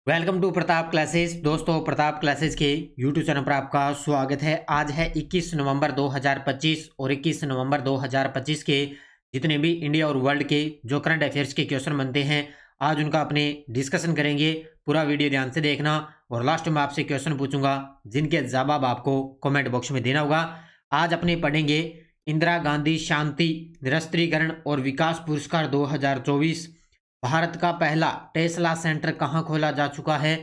Welcome to Pratap classes. दोस्तों, Pratap classes के YouTube channel पर आपका स्वागत है। आज है 21 नवंबर 2025 और 21 नवंबर 2025 के जितने भी इंडिया और वर्ल्ड के जो करंट अफेयर्स के क्वेश्चन बनते हैं, आज उनका अपने डिस्कशन करेंगे। पूरा वीडियो ध्यान से देखना और लास्ट में आपसे क्वेश्चन पूछूंगा जिनके जवाब आपको कमेंट बॉक्स में देना होगा। आज अपने पढ़ेंगे इंदिरा गांधी शांति निरस्त्रीकरण और विकास पुरस्कार 2024, भारत का पहला टेस्ला सेंटर कहां खोला जा चुका है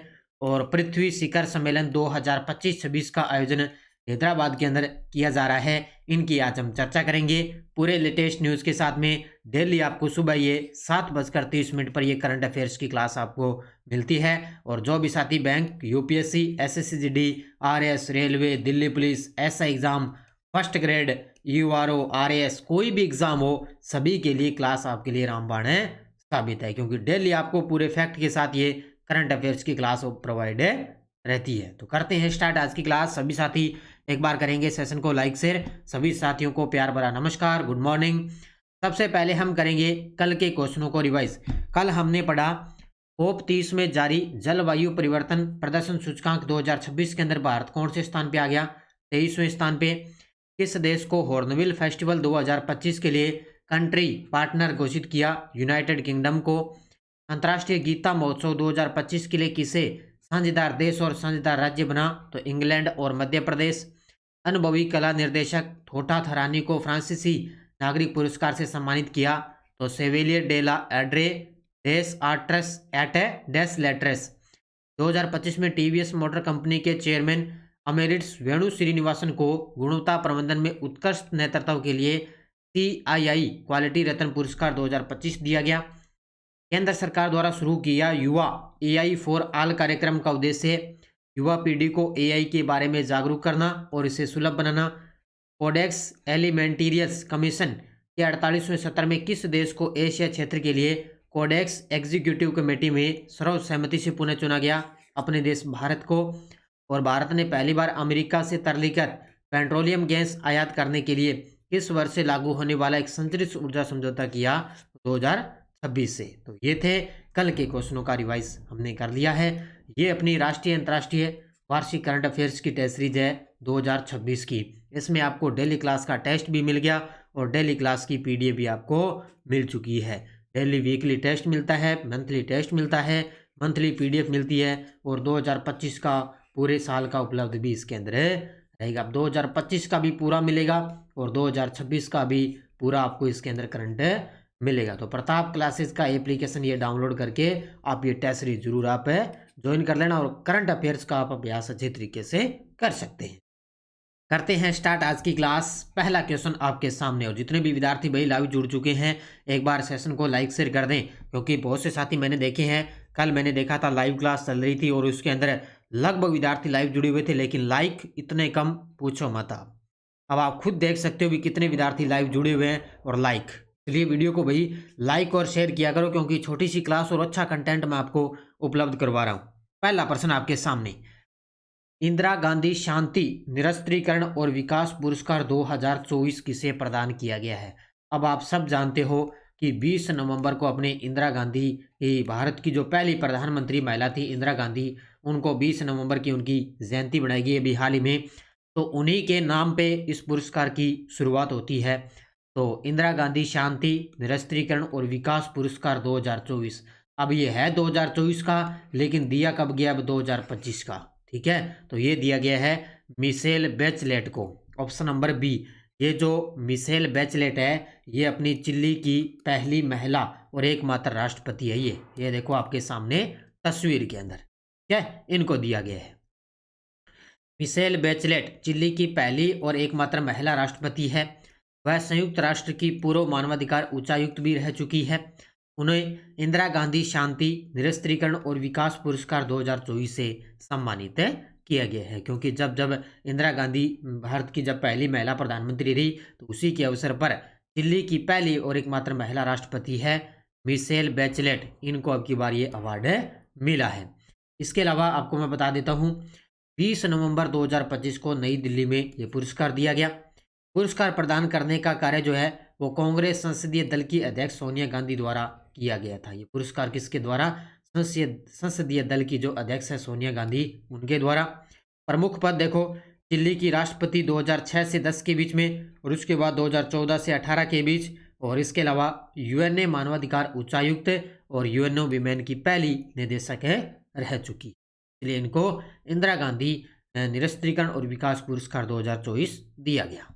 और पृथ्वी शिखर सम्मेलन 2025-26 का आयोजन हैदराबाद के अंदर किया जा रहा है। इनकी आज हम चर्चा करेंगे पूरे लेटेस्ट न्यूज़ के साथ में। डेली आपको सुबह ये 7:30 पर ये करंट अफेयर्स की क्लास आपको मिलती है। और जो भी साथी bank, UPSC, SSC, RS, railway, Delhi police, SI exam, first grade, URO, RAS, कोई भी एग्जाम हो, सभी के लिए क्लास आपके लिए रामबाण है साबित है, क्योंकि डेली आपको पूरे फैक्ट के साथ ये करंट अफेयर्स की क्लास प्रोवाइड रहती है। तो करते हैं स्टार्ट आज की क्लास। सभी साथी एक बार करेंगे सेशन को लाइक शेयर। सभी साथियों को प्यार भरा नमस्कार, गुड मॉर्निंग। सबसे पहले हम करेंगे कल के क्वेश्चनों को रिवाइज। कल हमने पढ़ा COP 30 में जारी जलवायु परिवर्तन प्रदर्शन सूचकांक 2026 के अंदर भारत कौन से स्थान पे आ गया? 23वें स्थान पे। किस देश को हॉर्नबिल फेस्टिवल 2025 के लिए कंट्री पार्टनर घोषित किया? यूनाइटेड किंगडम को। अंतर्राष्ट्रीय गीता महोत्सव 2025 के लिए किसे साझेदार देश और साझेदार राज्य बना? तो इंग्लैंड और मध्य प्रदेश। अनुभवी कला निर्देशक ठोठा थरानी को फ्रांसीसी नागरिक पुरस्कार से सम्मानित किया? तो सेवेलियर डेला एड्रे डेस आर्ट्रेस एट डेस लेट्रेस। 2025 में टीवीएस मोटर कंपनी के चेयरमैन अमेरिट्स वेणु श्रीनिवासन को गुणवत्ता प्रबंधन में उत्कृष्ट नेतृत्व के लिए CII क्वालिटी रत्न पुरस्कार 2025 दिया गया। केंद्र सरकार द्वारा शुरू किया युवा AI फॉर ऑल कार्यक्रम का उद्देश्य युवा पीढ़ी को AI के बारे में जागरूक करना और इसे सुलभ बनाना। कोडेक्स एलिमेंटेरियस कमीशन के 48वें सत्र में किस देश को एशिया क्षेत्र के लिए कोडेक्स एग्जीक्यूटिव कमेटी में सर्वसम्मति से पुनः चुना गया? अपने देश भारत को। और भारत ने पहली बार अमेरिका से तरलीकृत पेट्रोलियम गैस आयात करने के लिए किस वर्ष से लागू होने वाला एक संतरित ऊर्जा समझौता किया? 2026 से। तो ये थे कल के क्वेश्चनों का रिवाइज हमने कर लिया है। ये अपनी राष्ट्रीय अंतर्राष्ट्रीय वार्षिक करंट अफेयर्स की टेस्ट सीरीज है 2026 की। इसमें आपको डेली क्लास का टेस्ट भी मिल गया और डेली क्लास की PDF भी आपको मिल चुकी है। डेली वीकली टेस्ट मिलता है, मंथली टेस्ट मिलता है, मंथली PDF मिलती है और 2025 का पूरे साल का उपलब्ध भी इसके अंदर रहेगा। अब 2025 का भी पूरा मिलेगा और 2026 का भी पूरा आपको इसके अंदर करंट मिलेगा। तो प्रताप क्लासेस का एप्लीकेशन ये डाउनलोड करके आप ये टेस्ट सीरीज जरूर आप ज्वाइन कर लेना और करंट अफेयर्स का आप अभ्यास अच्छे तरीके से कर सकते हैं। करते हैं स्टार्ट आज की क्लास। पहला क्वेश्चन आपके सामने और जितने भी विद्यार्थी भाई लाइव जुड़ चुके हैं एक बार सेशन को लाइक शेयर कर दें, क्योंकि बहुत से साथी मैंने देखे हैं, कल मैंने देखा था लाइव क्लास चल रही थी और उसके अंदर लगभग विद्यार्थी लाइव जुड़े हुए थे, लेकिन लाइक इतने कम पूछो मत। अब आप खुद देख सकते हो कि कितने विद्यार्थी लाइव जुड़े हुए हैं और लाइक। इसलिए वीडियो को भाई लाइक और शेयर किया करो, क्योंकि छोटी सी क्लास और अच्छा कंटेंट मैं आपको उपलब्ध करवा रहा हूँ। पहला प्रश्न आपके सामने, इंदिरा गांधी शांति निरस्त्रीकरण और विकास पुरस्कार 2024 किसे प्रदान किया गया है? अब आप सब जानते हो कि 20 नवंबर को अपने इंदिरा गांधी की, भारत की जो पहली प्रधानमंत्री महिला थी इंदिरा गांधी, उनको 20 नवंबर की उनकी जयंती बनाई गई अभी हाल ही में। तो उन्हीं के नाम पे इस पुरस्कार की शुरुआत होती है। तो इंदिरा गांधी शांति निरस्त्रीकरण और विकास पुरस्कार 2024। अब ये है 2024 का, लेकिन दिया कब गया? अब 2025 का। ठीक है, तो ये दिया गया है मिशेल बैचलेट को। ऑप्शन नंबर बी, ये जो मिशेल बैचलेट है ये अपनी चिल्ली की पहली महिला और एकमात्र राष्ट्रपति है। ये देखो आपके सामने तस्वीर के अंदर, ठीक है, इनको दिया गया है। मिशेल बैचलेट चिल्ली की पहली और एकमात्र महिला राष्ट्रपति है। वह संयुक्त राष्ट्र की पूर्व मानवाधिकार उच्चायुक्त भी रह चुकी है। उन्हें इंदिरा गांधी शांति निरस्त्रीकरण और विकास पुरस्कार 2024 से सम्मानित किया गया है, क्योंकि जब जब इंदिरा गांधी भारत की जब पहली महिला प्रधानमंत्री रही तो उसी के अवसर पर दिल्ली की पहली और एकमात्र महिला राष्ट्रपति है मिशेल बैचलेट, इनको अब की बार ये अवार्ड मिला है। इसके अलावा आपको मैं बता देता हूँ 20 नवंबर 2025 को नई दिल्ली में ये पुरस्कार दिया गया। पुरस्कार प्रदान करने का कार्य जो है वो कांग्रेस संसदीय दल की अध्यक्ष सोनिया गांधी द्वारा किया गया था। ये पुरस्कार किसके द्वारा? संसदीय दल की जो अध्यक्ष है सोनिया गांधी, उनके द्वारा। प्रमुख पद देखो, चिली की राष्ट्रपति 2006 से 10 के बीच में, और उसके बाद 2014 से 18 के बीच। और इसके अलावा यूएनए मानवाधिकार उच्चायुक्त और यूएनओ विमेन की पहली निदेशक है रह चुकी, इसलिए इनको इंदिरा गांधी निरस्त्रीकरण और विकास पुरस्कार 2024 दिया गया।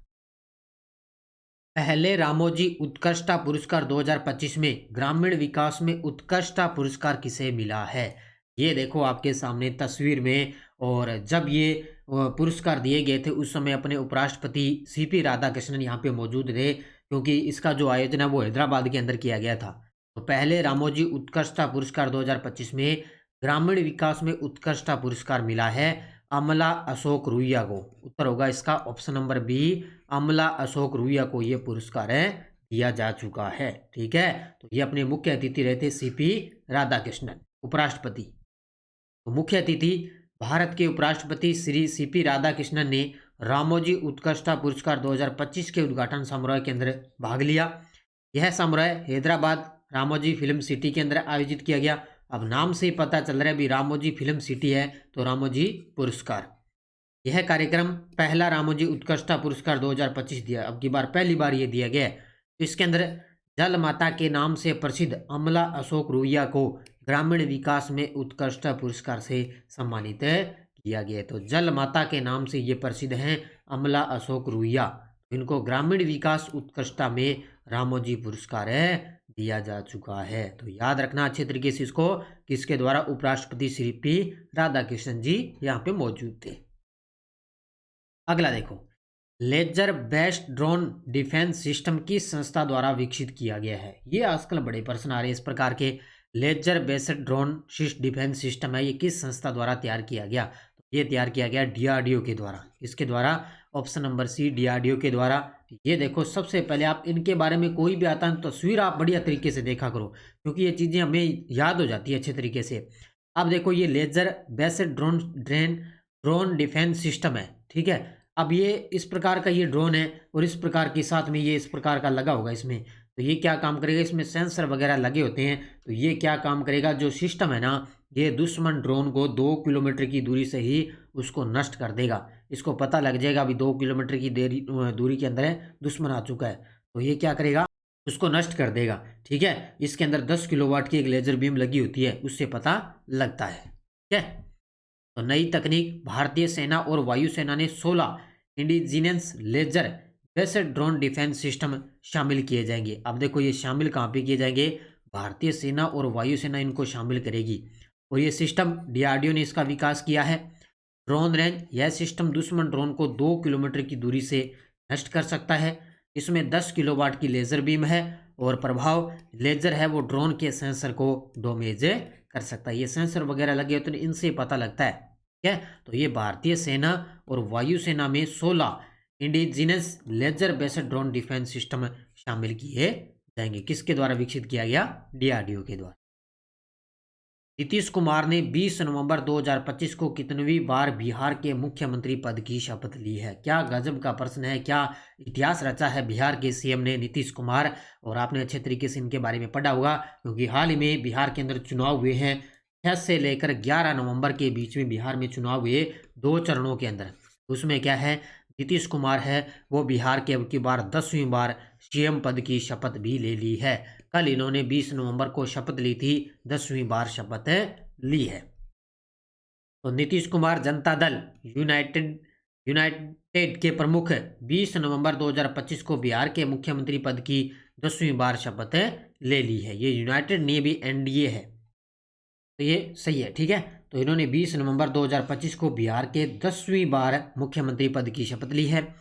पहले रामोजी उत्कृष्टता पुरस्कार 2025 में ग्रामीण विकास में उत्कृष्टता पुरस्कार किसे मिला है, ये देखो आपके सामने तस्वीर में। और जब ये पुरस्कार दिए गए थे उस समय अपने उपराष्ट्रपति सीपी राधाकृष्णन यहाँ पे मौजूद थे, क्योंकि इसका जो आयोजन है वो हैदराबाद के अंदर किया गया था। तो पहले रामोजी उत्कृष्टता पुरस्कार 2025 में ग्रामीण विकास में उत्कृष्टता पुरस्कार मिला है अमला अशोक रुइया को। उत्तर होगा इसका ऑप्शन नंबर बी, अमला अशोक रुइया को ये पुरस्कार है दिया जा चुका है। ठीक है, तो ये अपने मुख्य अतिथि रहते सीपी राधाकृष्णन उपराष्ट्रपति। तो मुख्य अतिथि भारत के उपराष्ट्रपति श्री सीपी राधाकृष्णन ने रामोजी उत्कृष्टता पुरस्कार 2025 के उद्घाटन समारोह के अंदर भाग लिया। यह समारोह हैदराबाद रामोजी फिल्म सिटी के अंदर आयोजित किया गया। अब नाम से ही पता चल रहा है भी रामोजी फिल्म सिटी है तो रामोजी पुरस्कार। यह कार्यक्रम पहला रामोजी उत्कृष्टता पुरस्कार 2025 दिया, अब की बार पहली बार ये दिया गया है। तो इसके अंदर जल माता के नाम से प्रसिद्ध अमला अशोक रुइया को ग्रामीण विकास में उत्कृष्टता पुरस्कार से सम्मानित किया गया। तो जल माता के नाम से ये प्रसिद्ध हैं अमला अशोक रुइया, इनको ग्रामीण विकास उत्कृष्टता में रामोजी पुरस्कार दिया जा चुका है। तो याद रखना अच्छे तरीके से इसको, किसके द्वारा, उपराष्ट्रपति श्री पी राधाकृष्णन जी यहाँ पे मौजूद थे। अगला देखो, laser based drone defence system किस संस्था द्वारा विकसित किया गया है, ये आजकल बड़े प्रश्न आ रहे हैं इस प्रकार के। Laser based drone defence system है, ये किस संस्था द्वारा तैयार किया गया, तो ये तैयार किया गया डीआरडीओ के द्वारा। इसके द्वारा ऑप्शन नंबर सी, डीआरडीओ के द्वारा। ये देखो, सबसे पहले आप इनके बारे में कोई भी आता है तस्वीर आप बढ़िया तरीके से देखा करो, क्योंकि ये चीज़ें हमें याद हो जाती है अच्छे तरीके से। अब देखो, ये laser based drone defence system है। ठीक है, अब ये इस प्रकार का ये ड्रोन है और इस प्रकार के साथ में ये इस प्रकार का लगा होगा इसमें। तो ये क्या काम करेगा, इसमें सेंसर वगैरह लगे होते हैं। तो ये क्या काम करेगा, जो सिस्टम है ना, ये दुश्मन ड्रोन को 2 किलोमीटर की दूरी से ही उसको नष्ट कर देगा। इसको पता लग जाएगा अभी 2 किलोमीटर की दूरी के अंदर है दुश्मन आ चुका है, तो ये क्या करेगा, उसको नष्ट कर देगा। ठीक है, इसके अंदर 10 किलोवाट की एक लेजर बीम लगी होती है, उससे पता लगता है। ठीक है, तो नई तकनीक, भारतीय सेना और वायुसेना ने 16 indigenous laser based drone defence system शामिल किए जाएंगे। अब देखो, ये शामिल कहाँ पे किए जाएंगे, भारतीय सेना और वायुसेना इनको शामिल करेगी। और ये सिस्टम डीआरडीओ ने इसका विकास किया है। ड्रोन रेंज, यह सिस्टम दुश्मन ड्रोन को 2 किलोमीटर की दूरी से नष्ट कर सकता है। इसमें 10 किलोवाट की लेजर बीम है और प्रभाव लेजर है वो ड्रोन के सेंसर को डैमेज कर सकता है। ये सेंसर वगैरह लगे होते हैं, इनसे पता लगता है। ठीक है, तो ये भारतीय सेना और वायुसेना में 16 indigenous laser based drone defence system शामिल किए जाएंगे। किसके द्वारा विकसित किया गया, डीआरडीओ के द्वारा। नीतीश कुमार ने 20 नवंबर 2025 को कितनवीं बार बिहार के मुख्यमंत्री पद की शपथ ली है। क्या गजब का प्रश्न है, क्या इतिहास रचा है बिहार के सीएम ने नीतीश कुमार। और आपने अच्छे तरीके से इनके बारे में पढ़ा होगा, क्योंकि हाल ही में बिहार के अंदर चुनाव हुए हैं। 6 से लेकर 11 नवंबर के बीच में बिहार में चुनाव हुए 2 चरणों के अंदर। उसमें क्या है, नीतीश कुमार है वो बिहार के अब की बार 10वीं बार सीएम पद की शपथ भी ले ली है। कल इन्होंने 20 नवंबर को शपथ ली थी, 10वीं बार शपथ ली है। तो नीतीश कुमार जनता दल यूनाइटेड के प्रमुख 20 नवंबर 2025 को बिहार के मुख्यमंत्री पद की 10वीं बार शपथ ले ली है। ये यूनाइटेड नहीं भी एनडीए है, तो ये सही है। ठीक है, तो इन्होंने 20 नवंबर 2025 को बिहार के 10वीं बार मुख्यमंत्री पद की शपथ ली है।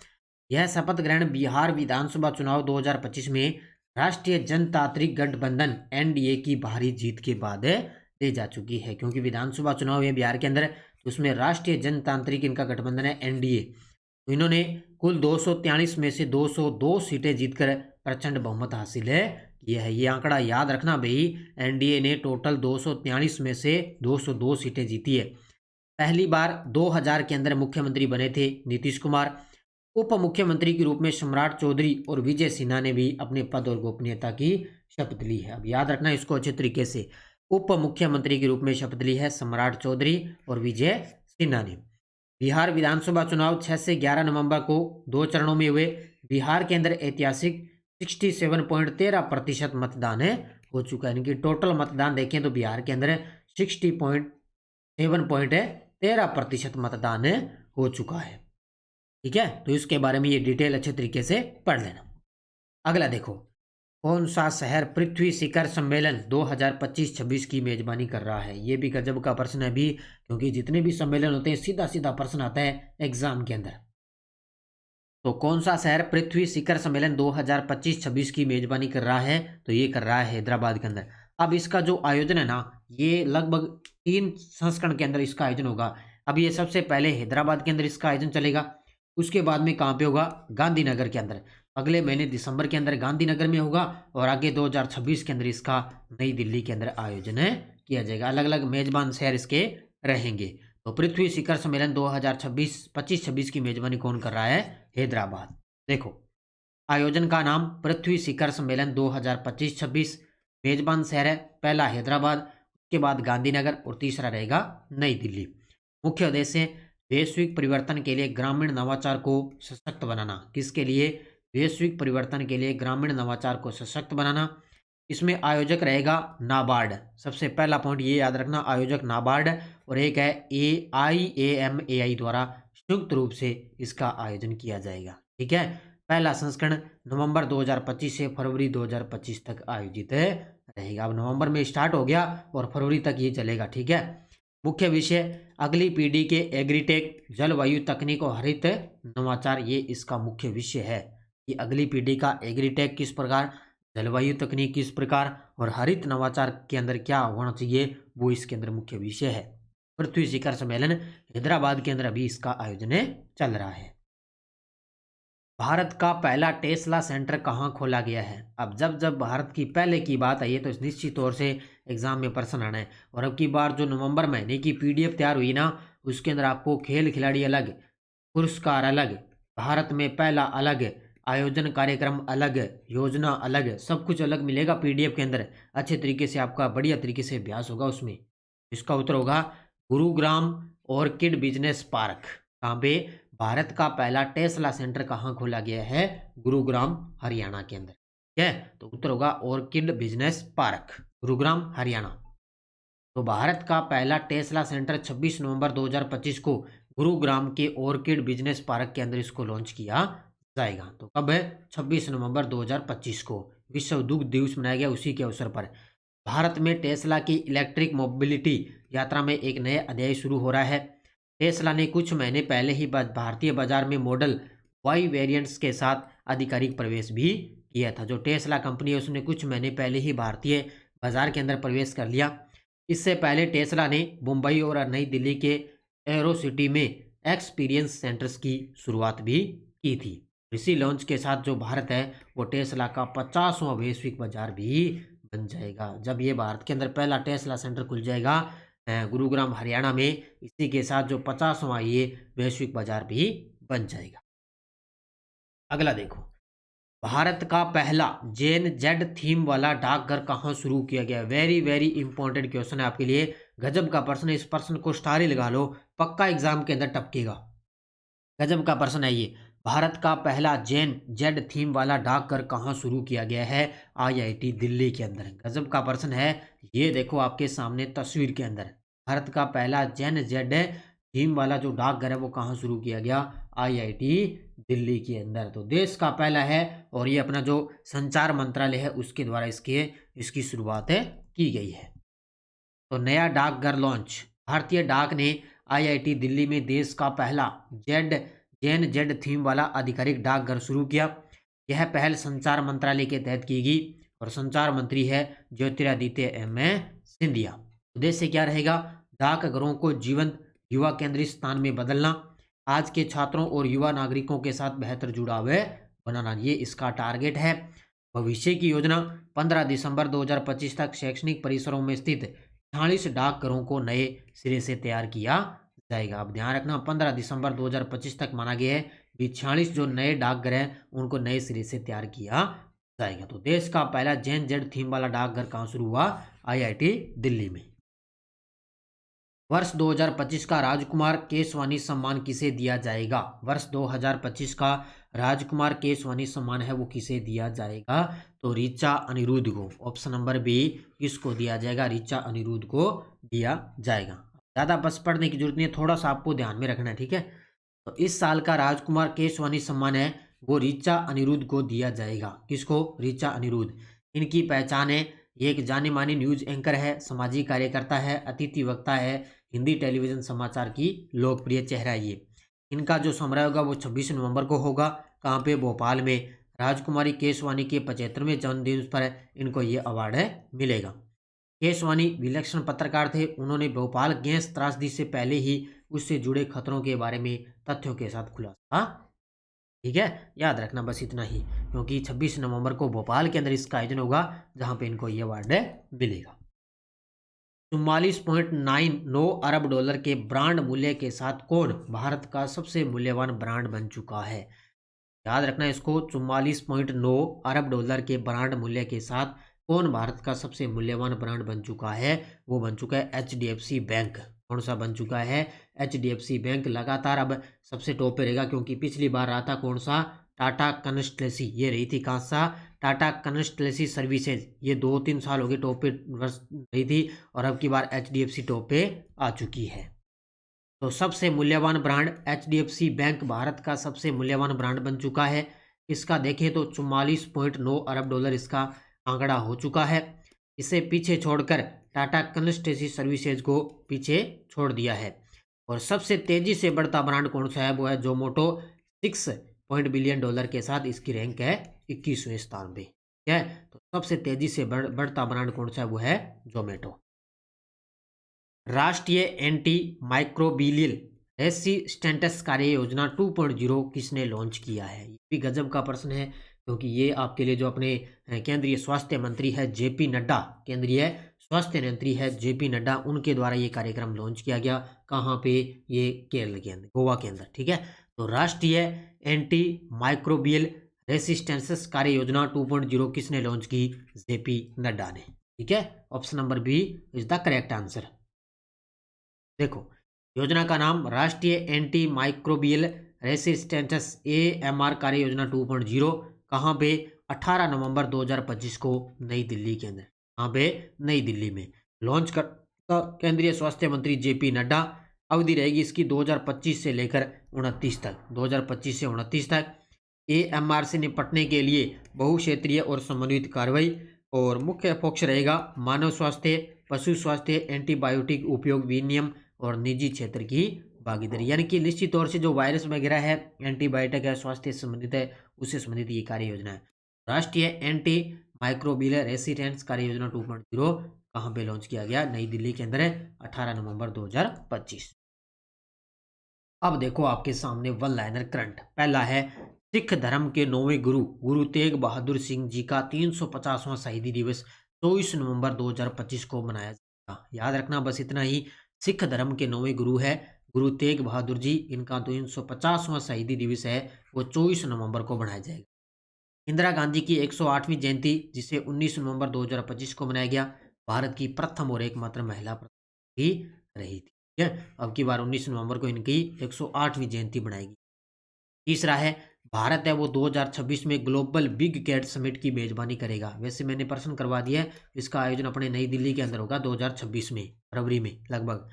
यह शपथ ग्रहण बिहार विधानसभा चुनाव 2025 में राष्ट्रीय जनतांत्रिक गठबंधन एनडीए की भारी जीत के बाद दी जा चुकी है, क्योंकि विधानसभा चुनाव है बिहार के अंदर, तो उसमें राष्ट्रीय जनतांत्रिक इनका गठबंधन है एनडीए। तो इन्होंने कुल 243 में से 202 सीटें जीतकर प्रचंड बहुमत हासिल किया है। ये आंकड़ा याद रखना भाई, एनडीए ने टोटल 243 में से 202 सीटें जीती है। पहली बार 2000 के अंदर मुख्यमंत्री बने थे नीतीश कुमार। उप मुख्यमंत्री के रूप में सम्राट चौधरी और विजय सिन्हा ने भी अपने पद और गोपनीयता की शपथ ली है। अब याद रखना इसको अच्छे तरीके से। उप मुख्यमंत्री के रूप में शपथ ली है सम्राट चौधरी और विजय सिन्हा ने। बिहार विधानसभा चुनाव 6 से 11 नवंबर को 2 चरणों में हुए। बिहार के अंदर ऐतिहासिक 67.13% मतदान हो चुका है। यानी कि टोटल मतदान देखें तो बिहार के अंदर 60.7% मतदान हो चुका है। ठीक है, तो इसके बारे में ये डिटेल अच्छे तरीके से पढ़ लेना। अगला देखो, कौन सा शहर पृथ्वी शिखर सम्मेलन 2025-26 की मेजबानी कर रहा है? ये भी गजब का प्रश्न है भी, क्योंकि जितने भी सम्मेलन होते हैं सीधा सीधा प्रश्न आता है एग्जाम के अंदर। तो कौन सा शहर पृथ्वी शिखर सम्मेलन 2025-26 की मेजबानी कर रहा है? तो ये कर रहा है हैदराबाद के अंदर। अब इसका जो आयोजन है ना, ये लगभग 3 संस्करण के अंदर इसका आयोजन होगा। अब ये सबसे पहले हैदराबाद के अंदर इसका आयोजन चलेगा, उसके बाद में कहाँ पे होगा? गांधीनगर के अंदर। अगले महीने दिसंबर के अंदर गांधीनगर में होगा, और आगे 2026 के अंदर इसका नई दिल्ली के अंदर आयोजन किया जाएगा। अलग अलग मेजबान शहर इसके रहेंगे। तो पृथ्वी शिखर सम्मेलन 2025-26 की मेजबानी कौन कर रहा है? हैदराबाद। देखो, आयोजन का नाम पृथ्वी शिखर सम्मेलन 2025-26। मेजबान शहर है पहला हैदराबाद, उसके बाद गांधीनगर और तीसरा रहेगा नई दिल्ली। मुख्य उद्देश्य वैश्विक परिवर्तन के लिए ग्रामीण नवाचार को सशक्त बनाना। किसके लिए? वैश्विक परिवर्तन के लिए ग्रामीण नवाचार को सशक्त बनाना। इसमें आयोजक रहेगा नाबार्ड। सबसे पहला पॉइंट ये याद रखना, आयोजक नाबार्ड, और एक है AIAMAI द्वारा संयुक्त रूप से इसका आयोजन किया जाएगा। ठीक है, पहला संस्करण नवंबर 2025 से फरवरी 2025 तक आयोजित रहेगा। अब नवंबर में स्टार्ट हो गया और फरवरी तक ये चलेगा। ठीक है, मुख्य विषय अगली पीढ़ी के एग्रीटेक, जलवायु तकनीक और हरित नवाचार, ये इसका मुख्य विषय है कि अगली पीढ़ी का एग्रीटेक किस प्रकार, जलवायु तकनीक किस प्रकार और हरित नवाचार के अंदर क्या होना चाहिए, वो इसके अंदर मुख्य विषय है। पृथ्वी शिखर सम्मेलन हैदराबाद के अंदर अभी इसका आयोजन चल रहा है। भारत का पहला टेस्ला सेंटर कहाँ खोला गया है? अब जब जब भारत की पहले की बात आई है तो निश्चित तौर से एग्जाम में प्रश्न आना है। और अब की बार जो नवंबर महीने की PDF तैयार हुई ना, उसके अंदर आपको खेल खिलाड़ी अलग, पुरस्कार अलग, भारत में पहला अलग, आयोजन कार्यक्रम अलग, योजना अलग, सब कुछ अलग मिलेगा PDF के अंदर। अच्छे तरीके से आपका बढ़िया तरीके से अभ्यास होगा उसमें। इसका उत्तर होगा गुरुग्राम ऑर्किड बिजनेस पार्क। कहाँ पे? भारत का पहला टेस्ला सेंटर कहाँ खोला गया है? गुरुग्राम हरियाणा के अंदर। ठीक है, तो उत्तर होगा orchid business park, Gurugram Haryana. तो भारत का पहला टेस्ला सेंटर 26 नवंबर 2025 को गुरुग्राम के ऑर्किड बिजनेस पार्क के अंदर इसको लॉन्च किया जाएगा। तो कब है? 26 नवंबर 2025 को विश्व दुग्ध दिवस मनाया गया, उसी के अवसर पर। भारत में टेस्ला की इलेक्ट्रिक मोबिलिटी यात्रा में एक नया अध्याय शुरू हो रहा है। टेस्ला ने कुछ महीने पहले ही भारतीय बाजार में मॉडल वाई वेरिएंट्स के साथ आधिकारिक प्रवेश भी किया था। जो टेस्ला कंपनी है उसने कुछ महीने पहले ही भारतीय बाजार के अंदर प्रवेश कर लिया। इससे पहले टेस्ला ने मुंबई और नई दिल्ली के एरो सिटी में एक्सपीरियंस सेंटर्स की शुरुआत भी की थी। इसी लॉन्च के साथ जो भारत है वो टेस्ला का 50वां वैश्विक बाजार भी बन जाएगा। जब ये भारत के अंदर पहला टेस्ला सेंटर खुल जाएगा गुरुग्राम हरियाणा में, इसी के साथ जो 50वां ये वैश्विक बाजार भी बन जाएगा। अगला देखो, भारत का पहला जेन जेड थीम वाला डाकघर कहाँ शुरू किया गया? वेरी वेरी इंपॉर्टेंट क्वेश्चन है आपके लिए, गजब का प्रश्न है। इस प्रश्न को स्टार ही लगा लो, पक्का एग्जाम के अंदर टपकेगा। गजब का प्रश्न है ये। भारत का पहला जेन जेड थीम वाला डाकघर कहाँ शुरू किया गया है? IIT दिल्ली के अंदर। गजब का प्रश्न है ये, देखो आपके सामने तस्वीर के अंदर। भारत का पहला जेन जेड थीम वाला जो डाकघर है वो कहाँ शुरू किया गया? IIT दिल्ली के अंदर। तो देश का पहला है, और ये अपना जो संचार मंत्रालय है उसके द्वारा इसकी शुरुआत की गई है। तो नया डाकघर लॉन्च, भारतीय डाक ने IIT दिल्ली में देश का पहला जेन जेड थीम वाला आधिकारिक डाकघर शुरू किया। यह पहल संचार मंत्रालय के तहत की गई और संचार मंत्री है ज्योतिरादित्य सिंधिया। उद्देश्य क्या रहेगा? डाकघरों को जीवंत युवा केंद्रित स्थान में बदलना, आज के छात्रों और युवा नागरिकों के साथ बेहतर जुड़ाव बनाना, ये इसका टारगेट है। भविष्य की योजना 15 दिसंबर 2025 तक शैक्षणिक परिसरों में स्थित 46 डाकघरों को नए सिरे से तैयार किया जाएगा। अब ध्यान रखना 15 दिसंबर 2025 तक माना गया है कि 46 जो नए डाकघर हैं उनको नए सिरे से तैयार किया जाएगा। तो देश का पहला जेन जेड थीम वाला डाकघर कहाँ शुरू हुआ? आईआईटी दिल्ली में। वर्ष 2025 का राजकुमार केसवानी सम्मान किसे दिया जाएगा? वर्ष 2025 का राजकुमार केसवानी सम्मान है वो किसे दिया जाएगा? तो ऋचा अनिरुद्ध को। ऑप्शन नंबर बी, किसको दिया जाएगा? ऋचा अनिरुद्ध को दिया जाएगा। ज़्यादा बस पढ़ने की जरूरत नहीं है, थोड़ा सा आपको ध्यान में रखना है, ठीक है। तो इस साल का राजकुमार केसवानी सम्मान है वो ऋचा अनिरुद्ध को दिया जाएगा। किसको? ऋचा अनिरुद्ध। इनकी पहचान है, ये एक जानी मानी न्यूज एंकर है, सामाजिक कार्यकर्ता है, अतिथि वक्ता है, हिंदी टेलीविजन समाचार की लोकप्रिय चेहरा है ये। इनका जो समारोह होगा वो 26 नवंबर को होगा। कहाँ पे? भोपाल में। राजकुमारी केसवानी के 75वें जन्मदिन पर इनको ये अवार्ड है मिलेगा। केसवानी विलक्षण पत्रकार थे। उन्होंने भोपाल गैस त्रासदी से पहले ही उससे जुड़े खतरों के बारे में तथ्यों के साथ खुलासा, ठीक है, याद रखना बस इतना ही, क्योंकि 26 नवंबर को भोपाल के अंदर इसका आयोजन होगा जहां पे इनको ये अवार्ड मिलेगा। 44.99 अरब डॉलर के ब्रांड मूल्य के साथ कौन भारत का सबसे मूल्यवान ब्रांड बन चुका है? याद रखना इसको, 44.9 अरब डॉलर के ब्रांड मूल्य के साथ कौन भारत का सबसे मूल्यवान ब्रांड बन चुका है? वो बन चुका है HDFC बैंक। कौन सा बन चुका है? HDFC बैंक लगातार अब सबसे टॉप पे रहेगा, क्योंकि पिछली बार रहा था कौन सा? टाटा कन्सल्टेंसी, ये रही थी कहाँ सा? Tata consultancy services. ये 2-3 साल हो गए टॉप पे रही थी, और अब की बार HDFC टॉप पे आ चुकी है। तो सबसे मूल्यवान ब्रांड HDFC बैंक भारत का सबसे मूल्यवान ब्रांड बन चुका है। इसका देखें तो 44.9 अरब डॉलर इसका आंकड़ा हो चुका है। इसे पीछे छोड़कर टाटा कंसल्टेंसी सर्विसेज को पीछे छोड़ दिया है। और सबसे तेजी से बढ़ता ब्रांड कौन सा है? वो है जोमोटो। 6 बिलियन डॉलर के साथ इसकी रैंक है 21वें स्थान पे, ठीक है। तो सबसे तेजी से बढ़ता ब्रांड कौन सा है? वो है जोमेटो। राष्ट्रीय एंटी माइक्रोबियल रेसिस्टेंस कार्य योजना 2.0 किसने लॉन्च किया है? ये भी गजब का प्रश्न है, क्योंकि ये आपके लिए जो अपने केंद्रीय स्वास्थ्य मंत्री है JP नड्डा, केंद्रीय स्वास्थ्य मंत्री है JP नड्डा, उनके द्वारा ये कार्यक्रम लॉन्च किया गया। कहाँ पे? ये केरल के अंदर, गोवा के अंदर, ठीक है। तो राष्ट्रीय एंटी माइक्रोबियल रेसिस्टेंस कार्य योजना 2.0 किसने लॉन्च की? JP नड्डा ने, ठीक है। Option number B is the correct answer. देखो, योजना का नाम राष्ट्रीय एंटी माइक्रोबियल रेसिस्टेंस AMR कार्य योजना 2.0। कहाँ पे? 18 नवंबर 2025 को नई दिल्ली के अंदर। कहाँ पे? नई दिल्ली में लॉन्च कर केंद्रीय स्वास्थ्य मंत्री JP नड्डा। अवधि रहेगी इसकी 2025 से लेकर 29 तक, 2025 से 29 तक। AMR से निपटने के लिए बहुक्षेत्रीय और समन्वित कार्रवाई, और मुख्य फोकस रहेगा मानव स्वास्थ्य, पशु स्वास्थ्य, एंटीबायोटिक उपयोग विनियम और निजी क्षेत्र की भागीदारी। यानी कि निश्चित तौर से जो वायरस वगैरह है, एंटीबायोटिक है, स्वास्थ्य से संबंधित है, उससे संबंधित ये कार्य योजना है। राष्ट्रीय एंटी माइक्रोबियल रेसिस्टेंस कार्य योजना 2.0 कहाँ पे लॉन्च किया गया? नई दिल्ली के अंदर है, 18 नवंबर 2025। अब देखो आपके सामने वन लाइनर करंट। पहला है, सिख धर्म के 9वें गुरु गुरु तेग बहादुर सिंह जी का 350वां शहीदी दिवस 24 नवंबर 2025 को मनाया जाएगा। याद रखना बस इतना ही, सिख धर्म के 9वें गुरु है गुरु तेग बहादुर जी, इनका 350वां शहीदी दिवस है वो 24 नवंबर को मनाया जाएगा। इंदिरा गांधी की 108वीं जयंती, जिसे 19 नवंबर 2025 को मनाया गया, भारत की प्रथम और एकमात्र महिला प्रधानमंत्री रही थी, ठीक है। अब की बार 19 नवंबर को इनकी 108वीं जयंती बनाएगी। तीसरा है, भारत है वो 2026 में ग्लोबल बिग कैट समिट की मेजबानी करेगा। वैसे मैंने प्रश्न करवा दिया है, इसका आयोजन अपने नई दिल्ली के अंदर होगा 2026 में, फरवरी में लगभग।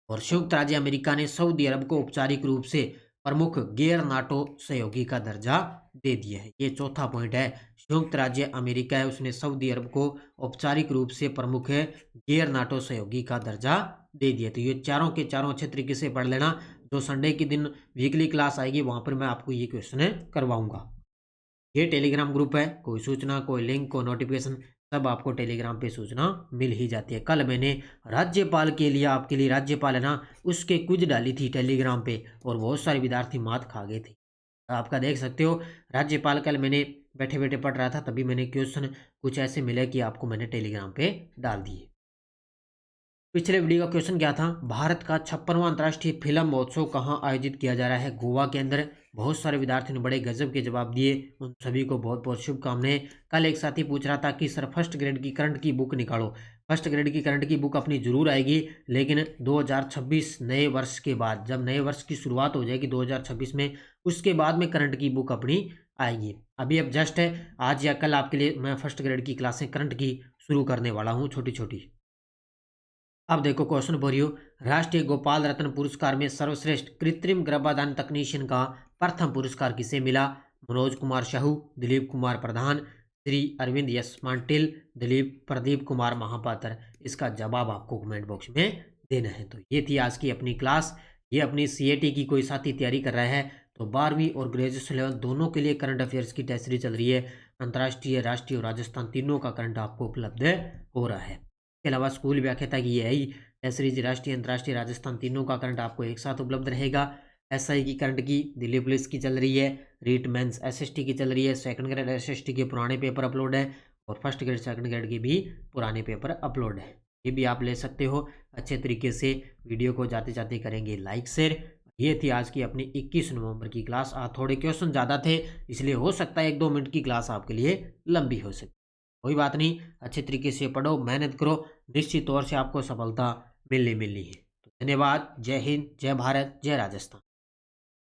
और संयुक्त राज्य अमेरिका ने सऊदी अरब को औपचारिक रूप से प्रमुख गैर नाटो सहयोगी का दर्जा दे दिया है। ये चौथा पॉइंट है, संयुक्त राज्य अमेरिका है उसने सऊदी अरब को औपचारिक रूप से प्रमुख गैर नाटो सहयोगी का दर्जा दे दिया। तो ये चारों के चारों अच्छे तरीके से पढ़ लेना। जो संडे के दिन वीकली क्लास आएगी वहां पर मैं आपको ये क्वेश्चन करवाऊंगा। ये टेलीग्राम ग्रुप है, कोई सूचना, कोई लिंक, कोई नोटिफिकेशन, सब आपको टेलीग्राम पे सूचना मिल ही जाती है। कल मैंने राज्यपाल के लिए, आपके लिए राज्यपाल है ना, उसके क्विज डाली थी टेलीग्राम पे, और बहुत सारे विद्यार्थी मात खा गए थे। आपका देख सकते हो, राज्यपाल कल मैंने बैठे बैठे पढ़ रहा था, तभी मैंने क्वेश्चन कुछ ऐसे मिले कि आपको मैंने टेलीग्राम पे डाल दिए। पिछले वीडियो का क्वेश्चन क्या था? भारत का 56वां अंतर्राष्ट्रीय फिल्म महोत्सव कहाँ आयोजित किया जा रहा है? गोवा के अंदर। बहुत सारे विद्यार्थियों ने बड़े गजब के जवाब दिए, उन सभी को बहुत बहुत शुभकामनाएं। कल एक साथी पूछ रहा था कि सर फर्स्ट ग्रेड की करंट की बुक निकालो। फर्स्ट ग्रेड की करंट की बुक अपनी जरूर आएगी, लेकिन 2026 नए वर्ष के बाद, जब नए वर्ष की शुरुआत हो जाएगी 2026 में, उसके बाद में करंट की बुक अपनी आएगी। अभी अब जस्ट है आज या कल आपके लिए मैं फर्स्ट ग्रेड की क्लासें करंट की शुरू करने वाला हूँ, छोटी छोटी। अब देखो क्वेश्चन बोरियो, राष्ट्रीय गोपाल रत्न पुरस्कार में सर्वश्रेष्ठ कृत्रिम गर्भाधान तकनीशियन का प्रथम पुरस्कार किसे मिला? मनोज कुमार साहू, दिलीप कुमार प्रधान, श्री अरविंद यस पाटिल, प्रदीप कुमार महापात्र। इसका जवाब आपको कमेंट बॉक्स में देना है। तो ये थी आज की अपनी क्लास। ये अपनी सीएटी की कोई साथी तैयारी कर रहा है तो 12वीं और ग्रेजुएशन लेवल दोनों के लिए करंट अफेयर्स की टेस्ट सीरीज चल रही है। अंतर्राष्ट्रीय, राष्ट्रीय और राजस्थान तीनों का करंट आपको उपलब्ध हो रहा है। इसके अलावा स्कूल व्याख्याता की यही टेस्ट सीरीज राष्ट्रीय, अंतर्राष्ट्रीय, राजस्थान तीनों का करंट आपको एक साथ उपलब्ध रहेगा। एसआई की करंट की दिल्ली पुलिस की चल रही है, रीट मेंस एसएसटी की चल रही है, सेकंड ग्रेड एसएसटी के पुराने पेपर अपलोड है और फर्स्ट ग्रेड सेकंड ग्रेड के भी पुराने पेपर अपलोड है। ये भी आप ले सकते हो अच्छे तरीके से। वीडियो को जाते जाते करेंगे लाइक शेयर। ये थी आज की अपनी 21 नवंबर की क्लास। आज थोड़े क्वेश्चन ज़्यादा थे, इसलिए हो सकता है 1-2 मिनट की क्लास आपके लिए लंबी हो सकती, कोई बात नहीं। अच्छे तरीके से पढ़ो, मेहनत करो, निश्चित तौर से आपको सफलता मिलनी है। तो धन्यवाद। जय हिंद, जय भारत, जय राजस्थान।